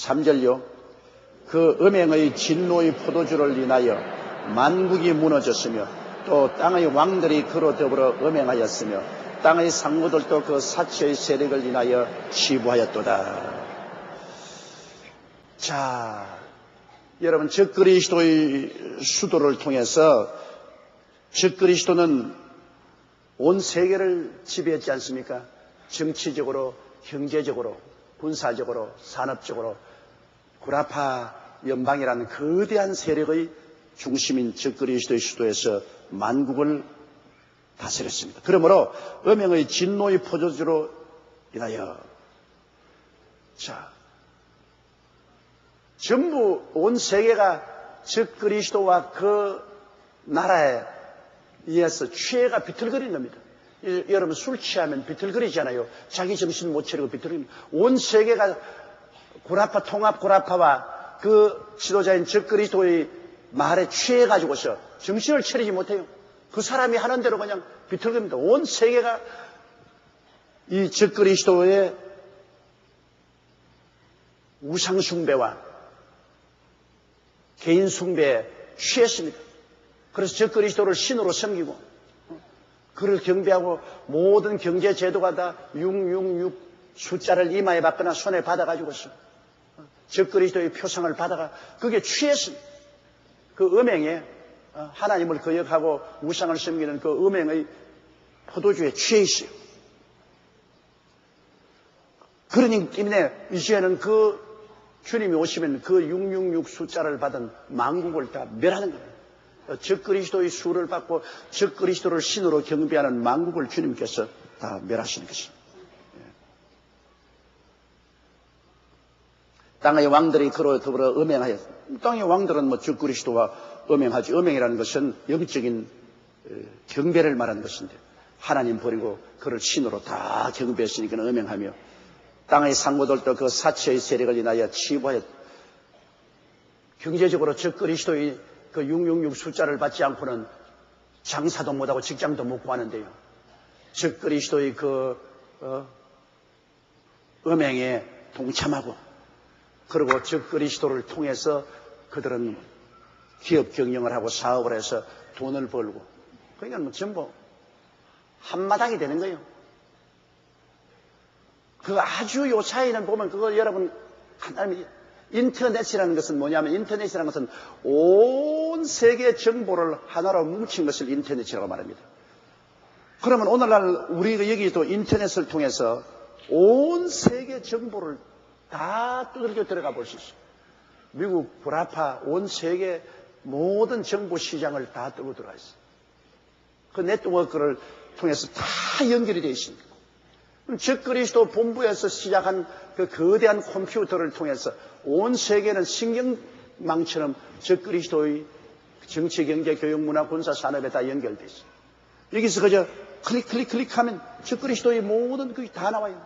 3절요. 그 음행의 진노의 포도주를 인하여 만국이 무너졌으며 또 땅의 왕들이 그로 더불어 음행하였으며 땅의 상무들도 그 사체의 세력을 인하여 치부하였도다. 자, 여러분, 적그리스도의 수도를 통해서 적그리스도는 온 세계를 지배했지 않습니까? 정치적으로, 경제적으로, 군사적으로, 산업적으로 구라파 연방이라는 거대한 세력의 중심인 적그리스도의 수도에서 만국을 다스렸습니다. 그러므로 음행의 진노의 포도주로 인하여 전부 온 세계가 적그리스도와 그 나라에 의해서 취해가 비틀거리는 겁니다. 여러분, 술 취하면 비틀거리잖아요. 자기 정신 못 차리고 비틀거립니다. 온 세계가 구라파, 통합 구라파와 그 지도자인 적그리스도의 말에 취해가지고서 정신을 차리지 못해요. 그 사람이 하는 대로 그냥 비틀거립니다. 온 세계가 이 적그리스도의 우상숭배와 개인숭배에 취했습니다. 그래서 적그리스도를 신으로 섬기고 그를 경배하고 모든 경제제도가 다 666 숫자를 이마에 받거나 손에 받아가지고서 적그리스도의 표상을 받아가 그게 취했습니다. 그 음행에 하나님을 거역하고 우상을 섬기는 그 음행의 포도주에 취해 있어요. 그러니 때문에 이제는 그 주님이 오시면 그 666 숫자를 받은 만국을 다 멸하는 거예요. 적그리스도의 수를 받고 적그리스도를 신으로 경배하는 만국을 주님께서 다 멸하시는 것입니다. 땅의 왕들이 그로 더불어 음행하여, 땅의 왕들은 뭐 적그리스도와 음행하지. 음행이라는 것은 영적인 경배를 말하는 것인데 하나님 버리고 그를 신으로 다 경배했으니까 음행하며 땅의 상무들도 그 사체의 세력을 인하여 치부하였. 경제적으로 적그리스도의 그 666 숫자를 받지 않고는 장사도 못하고 직장도 못 구하는데요. 적그리스도의 그 음행에 동참하고 그리고 적그리스도를 통해서 그들은 기업 경영을 하고 사업을 해서 돈을 벌고 그러니까 뭐 전부 한마당이 되는 거예요. 그 아주 요 차이는 보면 그거 여러분 간단히 인터넷이라는 것은 뭐냐면 인터넷이라는 것은 온 세계 정보를 하나로 뭉친 것을 인터넷이라고 말합니다. 그러면 오늘날 우리가 여기도 인터넷을 통해서 온 세계 정보를 다 두들겨 들어가 볼 수 있어요. 미국, 구라파, 온 세계 모든 정보 시장을 다 뚫고 들어가 있어요. 그 네트워크를 통해서 다 연결이 되어 있습니다. 적그리스도 본부에서 시작한 그 거대한 컴퓨터를 통해서 온 세계는 신경망처럼 적그리스도의 정치, 경제, 교육, 문화, 군사, 산업에 다 연결되어 있어요. 여기서 그저 클릭하면 적그리스도의 모든 그게 다 나와요.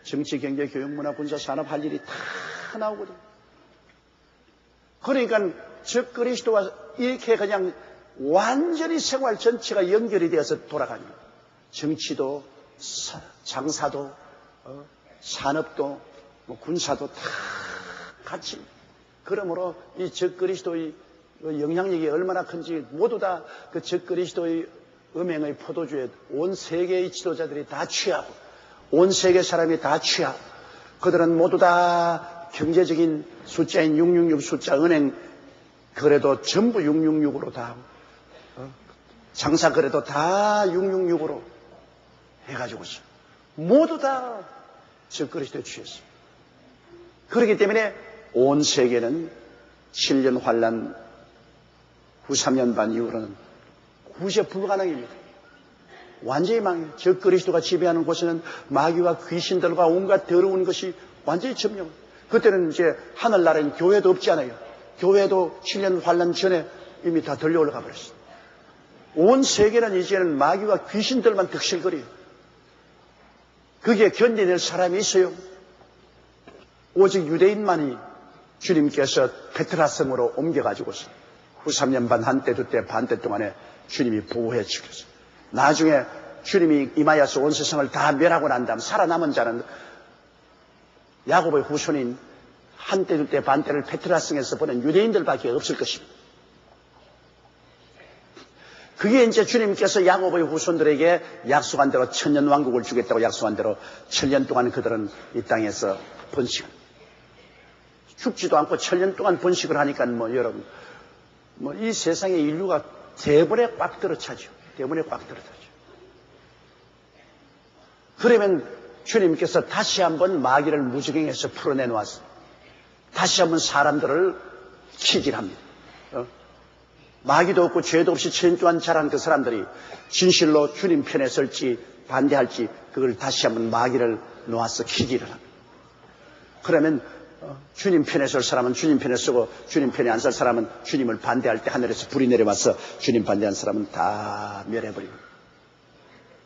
정치, 경제, 교육, 문화, 군사, 산업 할 일이 다 나오거든요. 그러니까 적그리스도와 이렇게 그냥 완전히 생활 전체가 연결이 되어서 돌아가는 거예요. 정치도, 장사도, 산업도, 군사도 다 같이. 그러므로 이 적그리스도의 영향력이 얼마나 큰지 모두 다 그 적그리스도의 음행의 포도주에 온 세계의 지도자들이 다 취하고 온 세계 사람이 다 취하고 그들은 모두 다 경제적인 숫자인 666 숫자 은행 거래도 전부 666으로 다 하고 장사 거래도 다 666으로 해가지고서 모두 다 적그리스도에 취했습니다. 그렇기 때문에 온 세계는 7년 환란 후 3년 반 이후로는 구제 불가능입니다. 완전히 망해요. 적그리스도가 지배하는 곳에는 마귀와 귀신들과 온갖 더러운 것이 완전히 점령해요. 그때는 이제 하늘나라엔 교회도 없잖아요. 교회도 7년 환란 전에 이미 다 들려 올라가 버렸어요. 온 세계는 이제는 마귀와 귀신들만 득실거려요. 거기에 견뎌낼 사람이 있어요. 오직 유대인만이 주님께서 페트라성으로 옮겨가지고서 후 3년 반, 한때, 두때, 반때 동안에 주님이 보호해 주셨어요. 나중에 주님이 임하여서 온 세상을 다 멸하고 난 다음 살아남은 자는 야곱의 후손인 한때 둘때 반때를 페트라성에서 보낸 유대인들밖에 없을 것입니다. 그게 이제 주님께서 야곱의 후손들에게 약속한 대로 천년 왕국을 주겠다고 약속한 대로 7년 동안 그들은 이 땅에서 번식을 죽지도 않고 7년 동안 번식을 하니까 여러분 이 세상의 인류가 대번에 꽉 들어차죠. 대번에 꽉 들어차죠. 그러면 주님께서 다시 한번 마귀를 무지경에서 풀어내놓았어요. 다시 한번 사람들을 키질합니다. 마귀도 없고 죄도 없이 7년 동안 자란 그 사람들이 진실로 주님 편에 설지 반대할지 그걸 다시 한번 마귀를 놓아서 키질을 합니다. 그러면 주님 편에 설 사람은 주님 편에 서고 주님 편에 안 설 사람은 주님을 반대할 때 하늘에서 불이 내려와서 주님 반대한 사람은 다 멸해버립니다.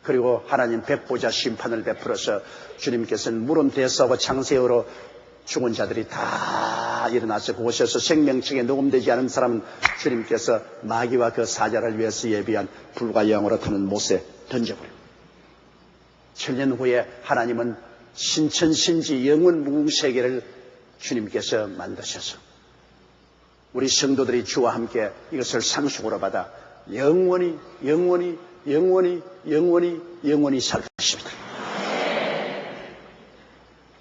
그리고 하나님 백보자 심판을 베풀어서 주님께서는 물은 대서하고 창세어로 죽은 자들이 다 일어나서 그곳에서 생명책에 녹음되지 않은 사람은 주님께서 마귀와 그 사자를 위해서 예비한 불과 영으로 타는 못에 던져버립니다. 7년 후에 하나님은 신천신지 영원 무궁세계를 주님께서 만드셔서 우리 성도들이 주와 함께 이것을 상속으로 받아 영원히 살 것입니다.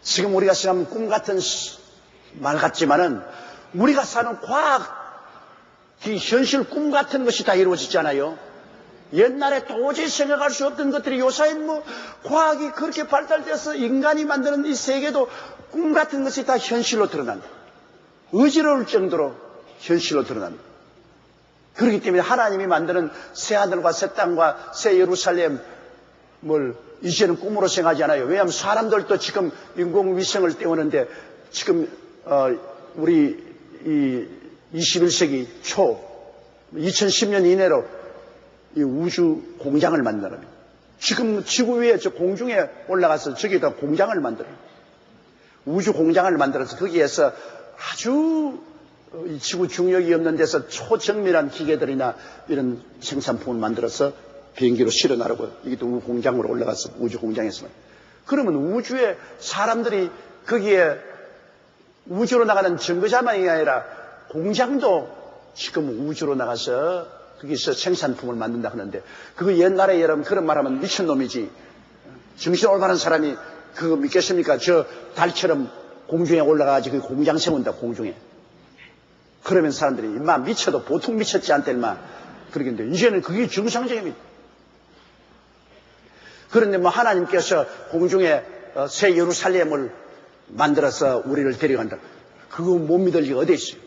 지금 우리가 생각하면 꿈 같은 말 같지만은 우리가 사는 과학이 현실 꿈 같은 것이 다 이루어지잖아요. 옛날에 도저히 생각할 수 없던 것들이 요새는 과학이 그렇게 발달돼서 인간이 만드는 이 세계도 꿈 같은 것이 다 현실로 드러난다. 의지로울 정도로 현실로 드러난다. 그렇기 때문에 하나님이 만드는 새 하늘과 새 땅과 새 예루살렘을 이제는 꿈으로 생각하지 않아요. 왜냐하면 사람들도 지금 인공위성을 떼우는데 지금 우리 이 21세기 초 2010년 이내로 이 우주 공장을 만들어요. 지금 지구 위에 저 공중에 올라가서 저기다 공장을 만들어요. 우주 공장을 만들어서 거기에서 아주 지구 중력이 없는 데서 초정밀한 기계들이나 이런 생산품을 만들어서 비행기로 실어 나르고 이것도 우주 공장으로 올라가서 우주 공장에서 그러면 우주에 사람들이 거기에 우주로 나가는 정거장만이 아니라 공장도 지금 우주로 나가서 거기서 생산품을 만든다 하는데 그거 옛날에 여러분 그런 말하면 미친놈이지 정신 올바른 사람이 그거 믿겠습니까? 저 달처럼 공중에 올라가가지고 그 공장 세운다 공중에. 그러면 사람들이 인마 미쳐도 보통 미쳤지 않대 인마 그러겠는데 이제는 그게 정상적입니다. 그런데 하나님께서 공중에 새 예루살렘을 만들어서 우리를 데려간다. 그거 못 믿을 리가 어디 있어요?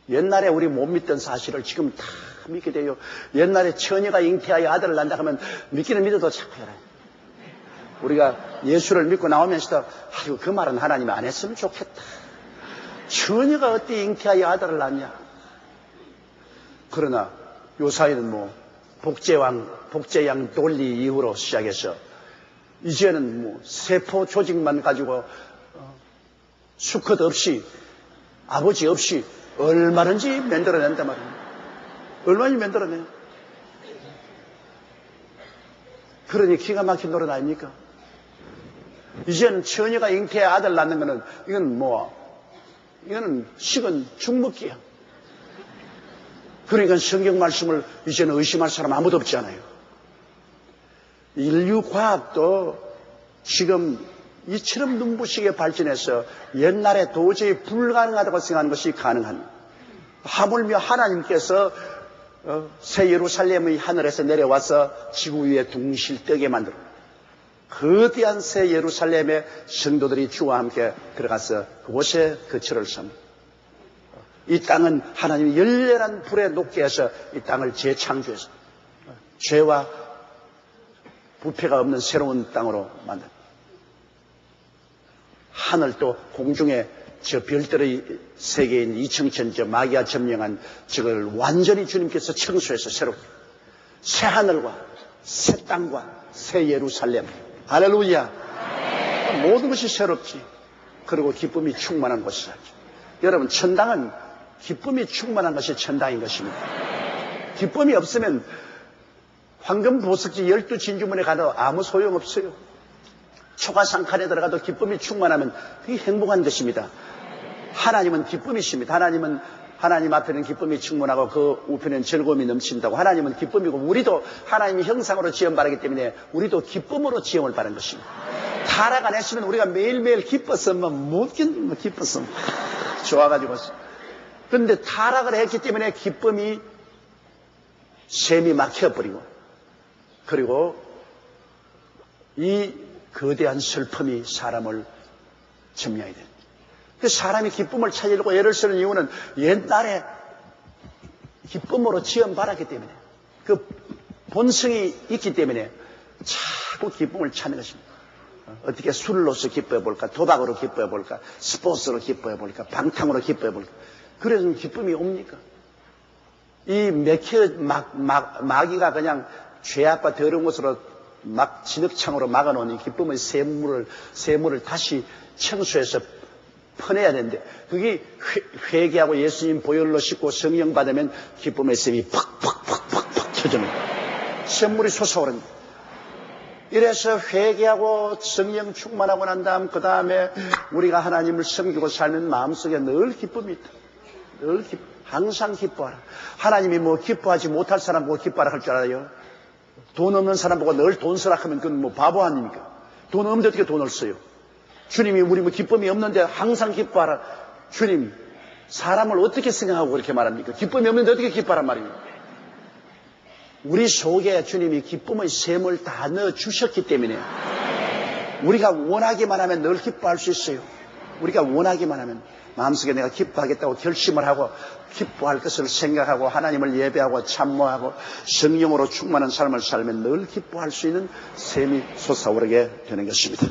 옛날에 우리 못 믿던 사실을 지금 다 믿게 돼요. 옛날에 처녀가 잉태하여 아들을 낳는다 하면 믿기는 믿어도 자꾸 해라. 우리가 예수를 믿고 나오면서도 아이고 그 말은 하나님이 안 했으면 좋겠다. 처녀가 어떻게 잉태하여 아들을 낳냐. 그러나 요사이는 복제양 논리 이후로 시작해서 이제는 세포 조직만 가지고 수컷 없이 아버지 없이 얼마든지 만들어낸단 말이에요. 얼마든지 만들어내요. 그러니 기가 막힌 노릇 아닙니까? 이제는 처녀가 잉태해 아들 낳는 거는 이거는 식은 죽먹기야. 그러니까 성경 말씀을 이제는 의심할 사람 아무도 없잖아요. 인류 과학도 지금 이처럼 눈부시게 발전해서 옛날에 도저히 불가능하다고 생각하는 것이 가능한 하물며 하나님께서 새 예루살렘의 하늘에서 내려와서 지구 위에 둥실 뜨게 만들어 거대한 새 예루살렘의 성도들이 주와 함께 들어가서 그곳에 거처를 섭니다. 이 땅은 하나님이 열렬한 불에 녹게 해서 이 땅을 재창조해서 죄와 부패가 없는 새로운 땅으로 만듭니다. 하늘도 공중에 저 별들의 세계인 이층천 저 마귀가 점령한 저걸 완전히 주님께서 청소해서 새롭게 새 하늘과 새 땅과 새 예루살렘 할렐루야. 모든 것이 새롭지. 그리고 기쁨이 충만한 곳이죠. 여러분 천당은 기쁨이 충만한 것이 천당인 것입니다. 기쁨이 없으면 황금 보석지 12진주문에 가도 아무 소용없어요. 초가상칸에 들어가도 기쁨이 충만하면 그게 행복한 것입니다. 하나님은 기쁨이십니다. 하나님 앞에는 기쁨이 충만하고 그 우편에는 즐거움이 넘친다고. 하나님은 기쁨이고 우리도 하나님의 형상으로 지음받았기 때문에 우리도 기쁨으로 지음을 받은 것입니다. 타락 안 했으면 우리가 매일매일 기뻤으면 못 견디면 기뻤으면 좋아가지고. 그런데 타락을 했기 때문에 기쁨이 샘이 막혀버리고 그리고 이 거대한 슬픔이 사람을 점령해야 됩니다. 그 사람이 기쁨을 찾으려고 애를 쓰는 이유는 옛날에 기쁨으로 지음받았기 때문에 그 본성이 있기 때문에 자꾸 기쁨을 찾는 것입니다. 어떻게 술로서 기뻐해 볼까, 도박으로 기뻐해 볼까, 스포츠로 기뻐해 볼까, 방탕으로 기뻐해 볼까. 그래서 기쁨이 옵니까? 이 마귀가 그냥 죄악과 더러운 것으로 막 진흙창으로 막아놓은 이 기쁨의 샘물을 다시 청소해서 퍼내야 되는데 그게 회개하고 예수님 보혈로 씻고 성령 받으면 기쁨의 샘이 팍팍팍팍팍 터집니다. 샘물이 솟아오릅니다. 이래서 회개하고 성령 충만하고 난 다음 그 다음에 우리가 하나님을 섬기고 살면 마음속에 늘 기쁨이 있다. 늘 항상 기뻐하라. 하나님이 뭐 기뻐하지 못할 사람 보고 기뻐하라 할 줄 알아요? 돈 없는 사람 보고 늘 돈 쓰라 하면 그건 뭐 바보 아닙니까? 돈 없는데 어떻게 돈을 써요? 주님이 우리 뭐 기쁨이 없는데 항상 기뻐하라. 주님, 사람을 어떻게 생각하고 그렇게 말합니까? 기쁨이 없는데 어떻게 기뻐하란 말입니까? 우리 속에 주님이 기쁨의 샘을 다 넣어주셨기 때문에 우리가 원하기만 하면 늘 기뻐할 수 있어요. 우리가 원하기만 하면 마음속에 내가 기뻐하겠다고 결심을 하고 기뻐할 것을 생각하고 하나님을 예배하고 참모하고 성령으로 충만한 삶을 살면 늘 기뻐할 수 있는 샘이 솟아오르게 되는 것입니다.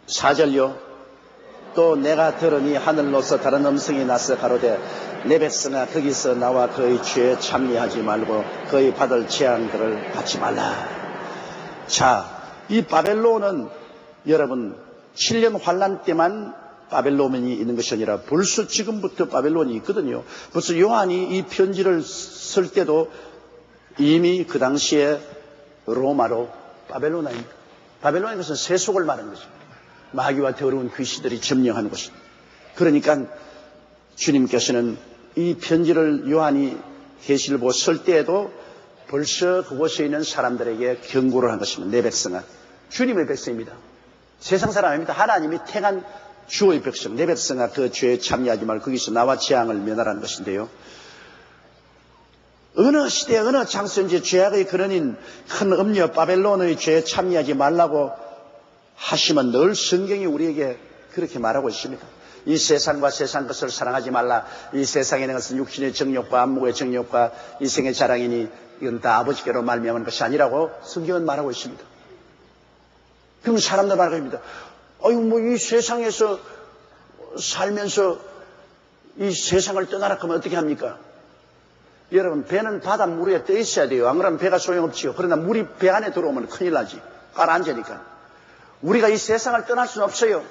4절요. 또 내가 들으니 하늘로서 다른 음성이 나서 가로되 내 백성아 거기서 나와 그의 죄에 참여하지 말고 그의 받을 재앙들을 받지 말라. 자, 이 바벨론은 여러분 7년 환란 때만 바벨론이 있는 것이 아니라 벌써 지금부터 바벨론이 있거든요. 벌써 요한이 이 편지를 쓸 때도 이미 그 당시에 로마로 바벨론 아닙니까? 바벨론인 것은 세속을 말하는 것입니다. 마귀와 더러운 귀신들이 점령하는 것입니다. 그러니까 주님께서는 이 편지를 요한이 계시를 보고 쓸 때에도 벌써 그곳에 있는 사람들에게 경고를 한 것입니다. 내 백성아, 주님의 백성입니다. 세상 사람 아닙니다. 하나님이 택한 주의 백성, 내 백성아 그 죄에 참여하지 말고 거기서 나와 재앙을 면하라는 것인데요. 어느 시대 어느 장소인지 죄악의 근원인 큰 음녀 바벨론의 죄에 참여하지 말라고 하시면 늘 성경이 우리에게 그렇게 말하고 있습니다. 이 세상과 세상 것을 사랑하지 말라. 이 세상에 있는 것은 육신의 정욕과 안목의 정욕과 이생의 자랑이니 이건 다 아버지께로 말미암은 것이 아니라고 성경은 말하고 있습니다. 그럼 사람들 말하고 있습니다. 아유 뭐 이 세상에서 살면서 이 세상을 떠나라 하면 어떻게 합니까? 여러분 배는 바닷물에 떠 있어야 돼요. 안 그러면 배가 소용없지요. 그러나 물이 배 안에 들어오면 큰일 나지. 가라앉으니까. 우리가 이 세상을 떠날 수는 없어요.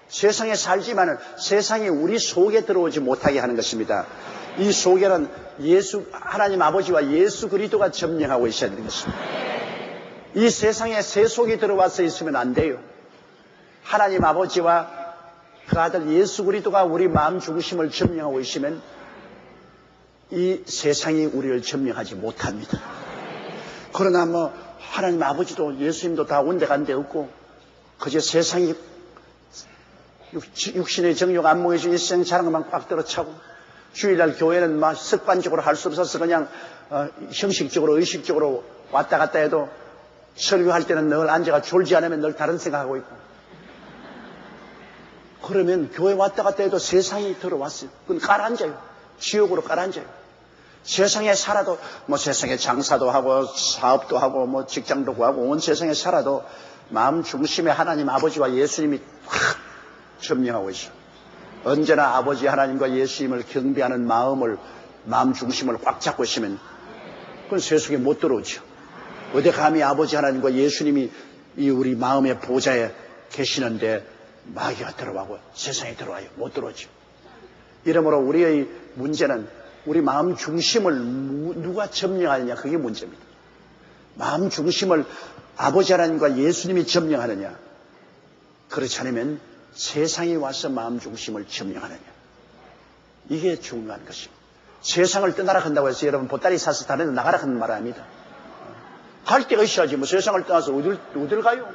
세상에 살지만은 세상이 우리 속에 들어오지 못하게 하는 것입니다. 이 속에는 하나님 아버지와 예수 그리스도가 점령하고 있어야 되는 것입니다. 이 세상에 세속이 들어와서 있으면 안 돼요. 하나님 아버지와 그 아들 예수 그리스도가 우리 마음 중심을 점령하고 있으면 이 세상이 우리를 점령하지 못합니다. 그러나 뭐 하나님 아버지도 예수님도 다 온데간데 없고 그저 세상이 육신의 정욕 안목의 주 일생 자랑만 꽉 들어차고 주일날 교회는 막 습관적으로 할 수 없어서 그냥 형식적으로 의식적으로 왔다 갔다 해도 설교할 때는 늘 앉아가 졸지 않으면 늘 다른 생각하고 있고 그러면 교회 왔다 갔다 해도 세상이 들어왔어요. 그건 깔아앉아요. 지옥으로 깔아앉아요. 세상에 살아도 뭐 세상에 장사도 하고 사업도 하고 뭐 직장도 구하고 온 세상에 살아도 마음 중심에 하나님 아버지와 예수님이 확 점령하고 있어요. 언제나 아버지 하나님과 예수님을 경배하는 마음 중심을 꽉 잡고 있으면 그건 세속에 못 들어오죠. 어디 감히 아버지 하나님과 예수님이 이 우리 마음의 보좌에 계시는데 마귀가 들어가고 세상에 들어와요. 못 들어오죠. 이러므로 우리의 문제는 우리 마음 중심을 누가 점령하느냐 그게 문제입니다. 마음 중심을 아버지 하나님과 예수님이 점령하느냐 그렇지 않으면 세상이 와서 마음 중심을 점령하느냐. 이게 중요한 것입니다. 세상을 떠나라 한다고 해서 여러분 보따리 사서 다른 데 나가라 하는 말 아닙니다. 갈 데가 있어야지 뭐 세상을 떠나서 어딜 가요?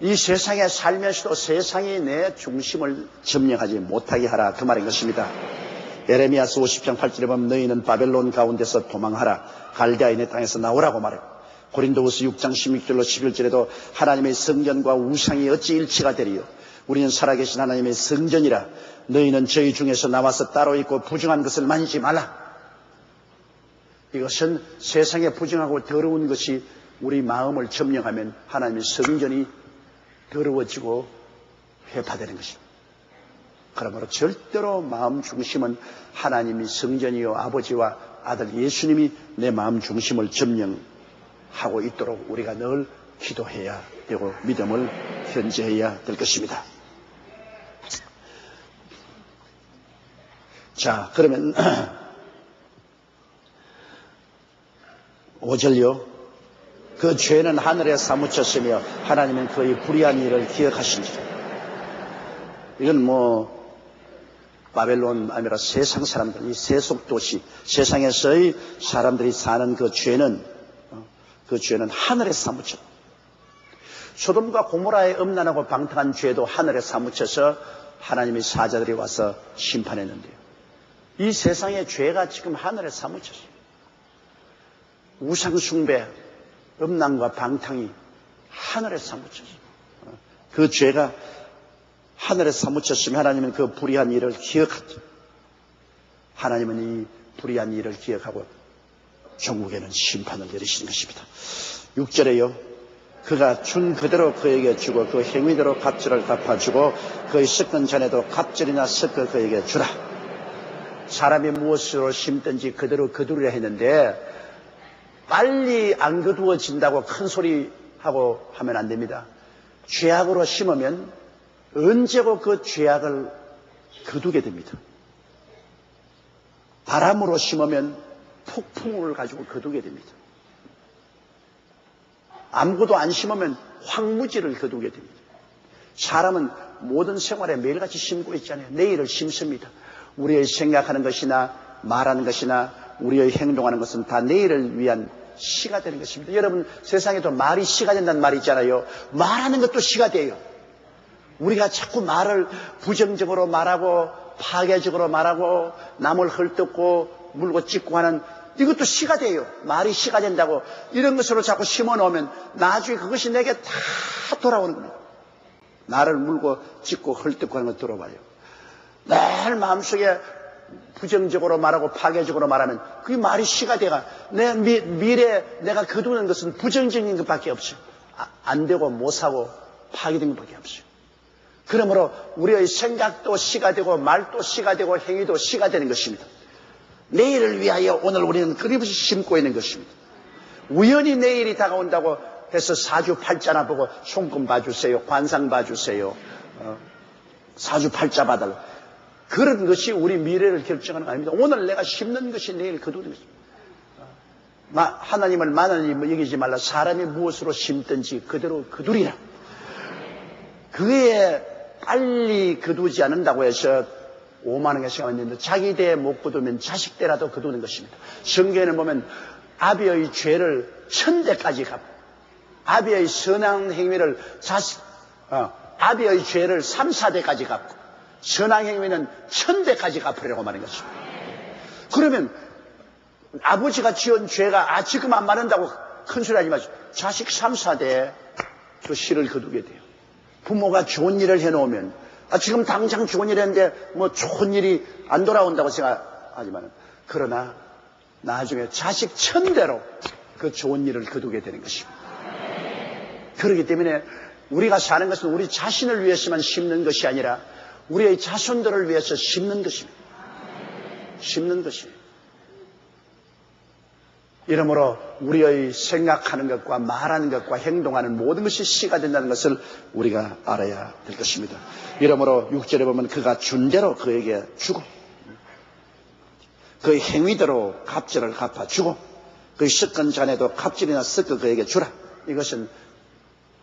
이 세상에 살면서도 세상이 내 중심을 점령하지 못하게 하라 그 말인 것입니다. 에레미야서 50장 8절에 보면 너희는 바벨론 가운데서 도망하라 갈대아인의 땅에서 나오라고 말해요. 고린도후서 6장 16절로 11절에도 하나님의 성전과 우상이 어찌 일치가 되리요. 우리는 살아계신 하나님의 성전이라. 너희는 저희 중에서 나와서 따로 있고 부정한 것을 만지지 말라. 이것은 세상에 부정하고 더러운 것이 우리 마음을 점령하면 하나님의 성전이 더러워지고 회파되는 것입니다. 그러므로 절대로 마음 중심은 하나님이 성전이요 아버지와 아들 예수님이 내 마음 중심을 점령하고 있도록 우리가 늘 기도해야 되고 믿음을 현재해야 될 것입니다. 자, 그러면 5절요. 그 죄는 하늘에 사무쳤으며 하나님은 그의 불의한 일을 기억하신지라. 이건 바벨론 아니라 세상 사람들, 이 세속도시, 세상에서의 사람들이 사는 그 죄는 하늘에 사무쳤다. 소돔과 고모라에 음란하고 방탕한 죄도 하늘에 사무쳐서 하나님의 사자들이 와서 심판했는데요. 이 세상의 죄가 지금 하늘에 사무쳤어요. 우상숭배, 음란과 방탕이 하늘에 사무쳤어요. 그 죄가 하늘에 사무쳤으면 하나님은 그 불의한 일을 기억하죠. 하나님은 이 불의한 일을 기억하고 전국에는 심판을 내리시는 것입니다. 6절에요. 그가 준 그대로 그에게 주고 그 행위대로 갑절을 갚아주고 그의 섞은 잔에도 갑절이나 섞어 그에게 주라. 사람이 무엇으로 심든지 그대로 거두리라 했는데 빨리 안 거두어진다고 큰 소리 하고 하면 안 됩니다. 죄악으로 심으면 언제고 그 죄악을 거두게 됩니다. 바람으로 심으면 폭풍을 가지고 거두게 됩니다. 아무것도 안 심으면 황무지를 거두게 됩니다. 사람은 모든 생활에 매일같이 심고 있잖아요. 내일을 심습니다. 우리의 생각하는 것이나 말하는 것이나 우리의 행동하는 것은 다 내일을 위한 시가 되는 것입니다. 여러분 세상에도 말이 시가 된다는 말이 있잖아요. 말하는 것도 시가 돼요. 우리가 자꾸 말을 부정적으로 말하고 파괴적으로 말하고 남을 헐뜯고 물고 찢고 하는 이것도 시가 돼요. 말이 시가 된다고 이런 것으로 자꾸 심어놓으면 나중에 그것이 내게 다 돌아오는 겁니다. 나를 물고 찢고 헐뜯고 하는 거 들어봐요. 늘 마음속에 부정적으로 말하고 파괴적으로 말하면 그게 말이 시가 돼가 내 미래에 내가 거두는 것은 부정적인 것밖에 없어요. 안 되고 못 사고 파괴된 것밖에 없어요. 그러므로 우리의 생각도 시가 되고 말도 시가 되고 행위도 시가 되는 것입니다. 내일을 위하여 오늘 우리는 끊임없이 심고 있는 것입니다. 우연히 내일이 다가온다고 해서 사주팔자나 보고 손금 봐주세요. 관상 봐주세요. 사주팔자 받아라. 그런 것이 우리 미래를 결정하는 거 아닙니다. 오늘 내가 심는 것이 내일 거두는 것입니다. 하나님을 만원히 여기지 말라. 사람이 무엇으로 심든지 그대로 거두리라. 그에 빨리 거두지 않는다고 해서 오만하게 생각했는데 자기 대에 못 거두면 자식 대라도 거두는 것입니다. 성경에는 보면 아비의 죄를 1000대까지 갚고 아비의 선한 행위를 아비의 죄를 3, 4대까지 갚고 선한 행위는 1000대까지 갚으려고 말하는 것입니다. 그러면 아버지가 지은 죄가 지금 안 마른다고 큰 소리 하지 마시고 자식 3, 4대 그 시를 거두게 돼요. 부모가 좋은 일을 해놓으면 지금 당장 좋은 일 했는데 뭐 좋은 일이 안 돌아온다고 생각하지만 그러나 나중에 자식 1000대로 그 좋은 일을 거두게 되는 것입니다. 그렇기 때문에 우리가 사는 것은 우리 자신을 위해서만 심는 것이 아니라 우리의 자손들을 위해서 심는 것입니다. 심는 것입니다. 이러므로 우리의 생각하는 것과 말하는 것과 행동하는 모든 것이 시가 된다는 것을 우리가 알아야 될 것입니다. 이러므로 6절에 보면 그가 준 대로 그에게 주고 그의 행위대로 갑절을 갚아주고 그의 섞은 잔에도 갑절이나 섞어 그에게 주라. 이것은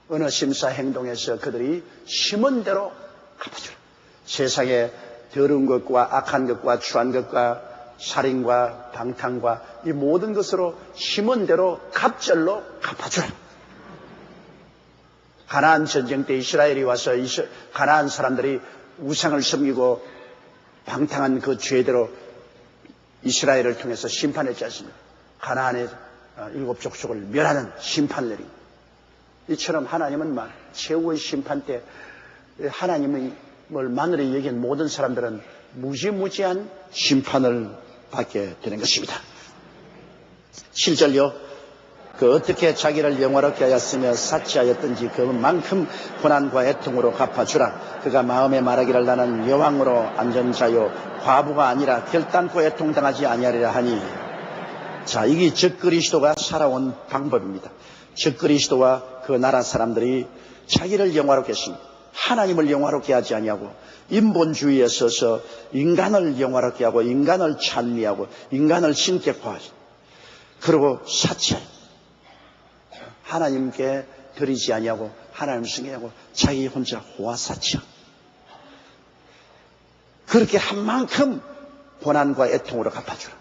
어느 심사 행동에서 그들이 심은 대로 갚아주라. 세상에 더러운 것과 악한 것과 추한 것과 살인과 방탕과 이 모든 것으로 심은 대로 갑절로 갚아주라. 가나안 전쟁 때 이스라엘이 와서 가나안 사람들이 우상을 섬기고 방탕한 그 죄대로 이스라엘을 통해서 심판했지 않습니까? 가나안의 7족속을 멸하는 심판을 내린 이처럼 하나님은 최후의 심판 때 하나님을 마늘에 여긴 모든 사람들은 무지무지한 심판을 받게 되는 것입니다. 7절요. 그 어떻게 자기를 영화롭게 하였으며 사치하였든지 그만큼 고난과 애통으로 갚아주라. 그가 마음에 말하기를 나는 여왕으로 앉은 자요 과부가 아니라 결단코 애통당하지 아니하리라 하니. 자, 이게 적그리스도가 살아온 방법입니다. 적그리스도와 그 나라 사람들이 자기를 영화롭게 했습니다. 하나님을 영화롭게 하지 아니하고 인본주의에 서서 인간을 영화롭게 하고 인간을 찬미하고 인간을 신격화하시. 그리고 사치하여 하나님께 드리지 아니하고 하나님을 승계하고 자기 혼자 호화사치하고 그렇게 한 만큼 고난과 애통으로 갚아주라.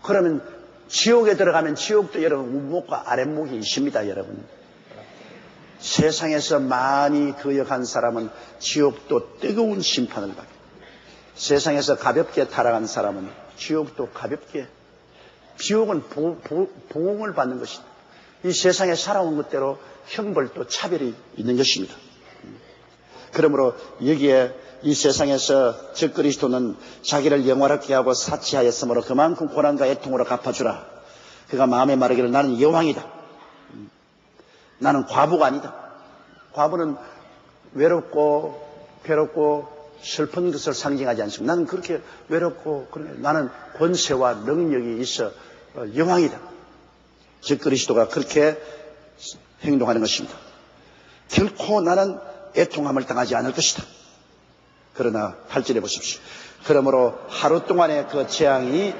그러면 지옥에 들어가면 지옥도 여러분 우목과 아랫목이 있습니다. 여러분 세상에서 많이 거역한 사람은 지옥도 뜨거운 심판을 받게, 세상에서 가볍게 타락한 사람은 지옥도 가볍게, 지옥은 보응을 받는 것입니다. 이 세상에 살아온 것대로 형벌도 차별이 있는 것입니다. 그러므로 여기에 이 세상에서 적그리스도는 자기를 영화롭게 하고 사치하였으므로 그만큼 고난과 애통으로 갚아주라. 그가 마음에 말하기를 나는 여왕이다. 나는 과부가 아니다. 과부는 외롭고 괴롭고 슬픈 것을 상징하지 않습니다. 나는 그렇게 외롭고 나는 권세와 능력이 있어 여왕이다. 적그리스도가 그렇게 행동하는 것입니다. 결코 나는 애통함을 당하지 않을 것이다. 그러나 8절에 보십시오. 그러므로 하루 동안의 그 재앙이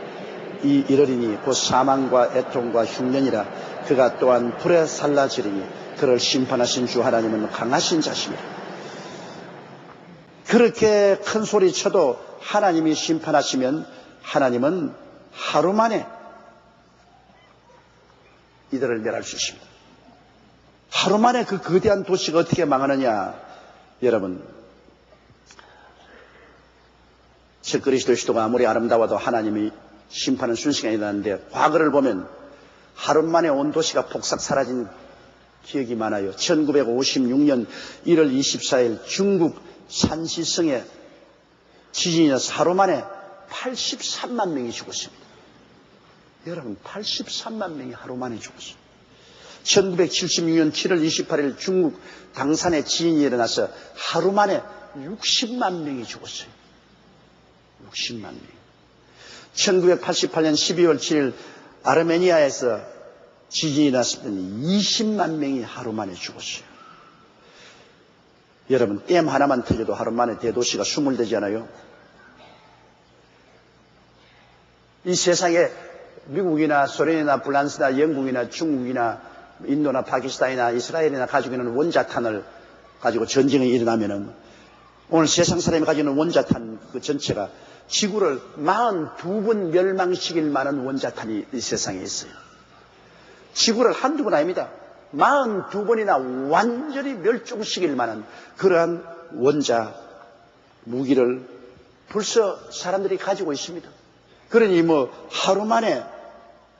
이르리니 곧 사망과 애통과 흉년이라. 그가 또한 불에 살라지리니 그를 심판하신 주 하나님은 강하신 자십니다. 그렇게 큰 소리 쳐도 하나님이 심판하시면 하나님은 하루 만에 이들을 멸할 수 있습니다. 하루 만에 그 거대한 도시가 어떻게 망하느냐. 여러분, 적그리스도의 시도가 아무리 아름다워도 하나님이 심판은 순식간에 일어나는데 과거를 보면 하루 만에 온 도시가 폭삭 사라진 기억이 많아요. 1956년 1월 24일 중국 산시성에 지진이 나서 하루 만에 83만 명이 죽었습니다. 여러분, 83만 명이 하루 만에 죽었어요. 1976년 7월 28일 중국 당산에 지진이 일어나서 하루 만에 60만 명이 죽었어요. 60만 명. 1988년 12월 7일 아르메니아에서 지진이 났을 때는 20만 명이 하루 만에 죽었어요. 여러분, 댐 하나만 터져도 하루 만에 대도시가 수몰되지 않아요? 이 세상에 미국이나 소련이나 프랑스나 영국이나 중국이나 인도나 파키스탄이나 이스라엘이나 가지고 있는 원자탄을 가지고 전쟁이 일어나면은 오늘 세상 사람이 가지고 있는 원자탄 그 전체가 지구를 42번 멸망시킬 만한 원자탄이 이 세상에 있어요. 지구를 한두 번 아닙니다. 42번이나 완전히 멸종시킬 만한 그러한 원자 무기를 벌써 사람들이 가지고 있습니다. 그러니 하루 만에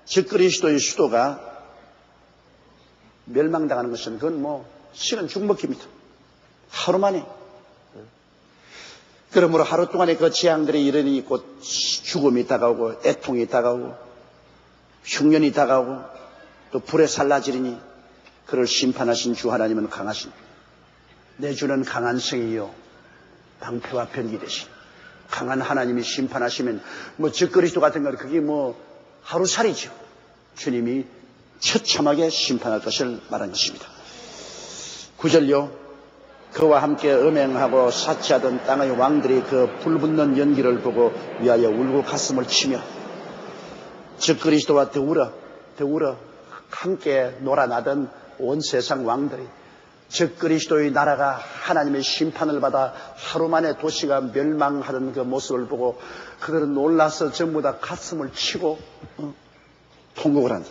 적그리스도의 수도가 멸망당하는 것은 그건 식은 죽먹기입니다. 하루 만에. 그러므로 하루 동안에 그 재앙들이 일어나니 곧 죽음이 다가오고 애통이 다가오고 흉년이 다가오고 또 불에 살라지리니 그를 심판하신 주 하나님은 강하신, 내 주는 강한 성이요 방패와 변기 되신 강한 하나님이 심판하시면 적그리스도 같은 건 그게 하루살이죠. 주님이 처참하게 심판할 것을 말한 것입니다. 9절요. 그와 함께 음행하고 사치하던 땅의 왕들이 그 불붙는 연기를 보고 위하여 울고 가슴을 치며 적그리스도와 더불어 함께 놀아나던 온 세상 왕들이 적그리스도의 나라가 하나님의 심판을 받아 하루 만에 도시가 멸망하던 그 모습을 보고 그들은 놀라서 전부 다 가슴을 치고 통곡을 한다.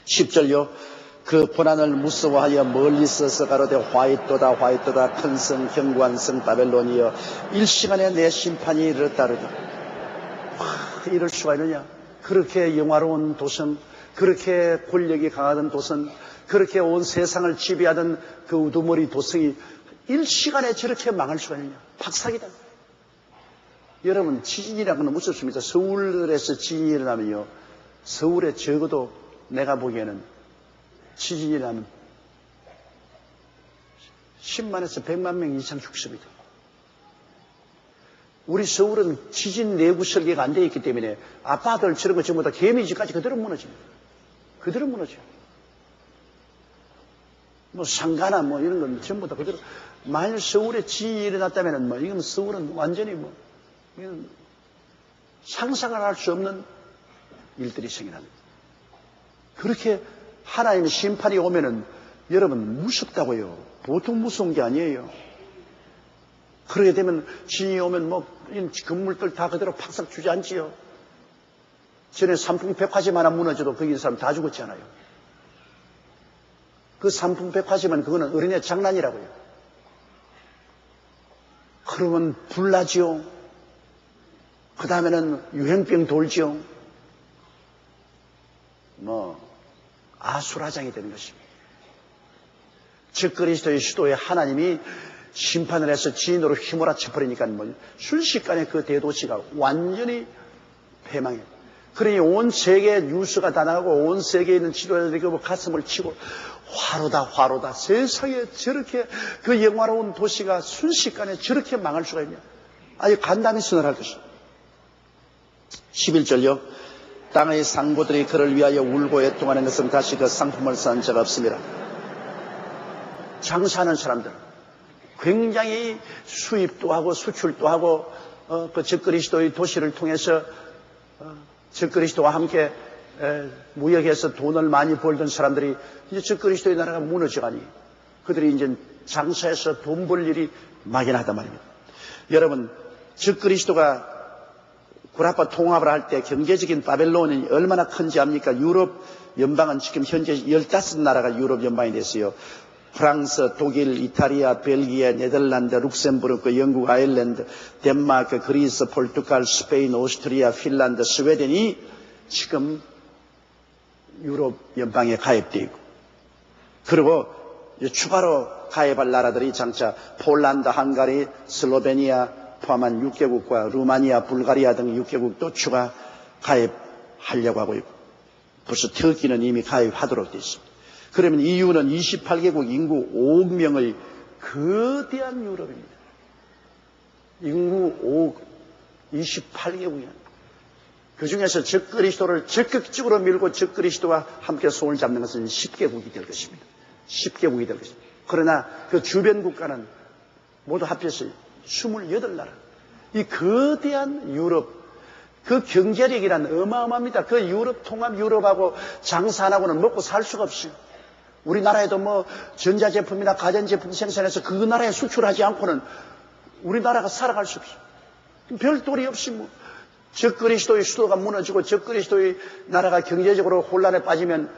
10절요. 그 고난을 무서워하여 멀리 서서 가로되 화이토다 화이토다 큰 성 견고한 성 바벨론이여 일시간에 내 심판이 이르렀다르다. 이럴 수가 있느냐. 그렇게 영화로운 도성, 그렇게 권력이 강하던 도성, 그렇게 온 세상을 지배하던 그 우두머리 도성이 일시간에 저렇게 망할 수가 있느냐. 박사기다. 여러분, 지진이라는 건 무섭습니다. 서울에서 지진이 일어나면요, 서울에 적어도 내가 보기에는 지진이 나면 10만에서 100만 명 이상 죽습니다. 우리 서울은 지진 내구 설계가 안 되어 있기 때문에 아파트를 저런 거 전부 다 개미집까지 그대로 무너집니다. 그대로 무너져요. 뭐 상가나 뭐 이런 건 전부 다 그대로. 만일 서울에 지진이 일어났다면 뭐 이건 서울은 완전히 뭐 이건 상상을 할 수 없는 일들이 생겨납니다. 그렇게 하나님의 심판이 오면은 여러분 무섭다고요. 보통 무서운 게 아니에요. 그러게 되면 지진이 오면 뭐 건물들 다 그대로 팍싹 주저앉지요. 전에 삼풍백화점 하나 무너져도 거기 있는 사람 다 죽었잖아요. 그 삼풍백화점은 그거는 어린애 장난이라고요. 그러면 불나지요. 그 다음에는 유행병 돌지요. 뭐 아수라장이 되는 것입니다. 적그리스도의 수도에 하나님이 심판을 해서 지인으로 휘몰아쳐 버리니까 뭐 순식간에 그 대도시가 완전히 패망해요. 그러니 온 세계 뉴스가 다 나가고 온 세계에 있는 지도자들이 그 가슴을 치고 화로다 화로다. 세상에 저렇게 그 영화로운 도시가 순식간에 저렇게 망할 수가 있냐. 아주 간단히 선언할 것입니다. 11절요. 땅의 상고들이 그를 위하여 울고 애통하는 것은 다시 그 상품을 산 적 없습니다. 장사하는 사람들 굉장히 수입도 하고 수출도 하고 그 적그리스도의 도시를 통해서 적그리스도와 함께 무역해서 돈을 많이 벌던 사람들이 이제 적그리스도의 나라가 무너져가니 그들이 이제 장사해서 돈 벌 일이 막연하단 말입니다. 여러분, 적그리스도가 구라파 통합을 할 때 경제적인 바벨론이 얼마나 큰지 압니까? 유럽 연방은 지금 현재 15나라가 유럽 연방이 됐어요. 프랑스, 독일, 이탈리아, 벨기에, 네덜란드, 룩셈부르크, 영국, 아일랜드, 덴마크, 그리스, 포르투갈, 스페인, 오스트리아, 핀란드, 스웨덴이 지금 유럽 연방에 가입되어 있고, 그리고 추가로 가입할 나라들이 장차 폴란드, 헝가리, 슬로베니아 포함한 6개국과 루마니아, 불가리아 등 6개국도 추가 가입하려고 하고 있고, 벌써 터키는 이미 가입하도록 되어 있습니다. 그러면 EU는 28개국 인구 5억 명의 거대한 유럽입니다. 인구 5억, 28개국이야. 그 중에서 적그리스도를 적극적으로 밀고 적그리스도와 함께 손을 잡는 것은 10개국이 될 것입니다. 10개국이 될 것입니다. 그러나 그 주변 국가는 모두 합해서 28나라. 이 거대한 유럽, 그 경제력이란 어마어마합니다. 그 유럽, 통합 유럽하고 장사 안 하고는 먹고 살 수가 없어요. 우리나라에도 뭐 전자제품이나 가전제품 생산해서 그 나라에 수출하지 않고는 우리나라가 살아갈 수 없어요. 별도리 없이 뭐 적그리스도의 수도가 무너지고 적그리스도의 나라가 경제적으로 혼란에 빠지면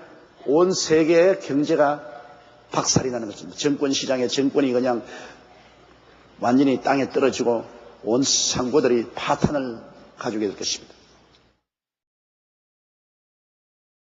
온 세계의 경제가 박살이 나는 것입니다. 정권시장의 정권이 그냥 완전히 땅에 떨어지고 온 상고들이 파탄을 가지게 될 것입니다.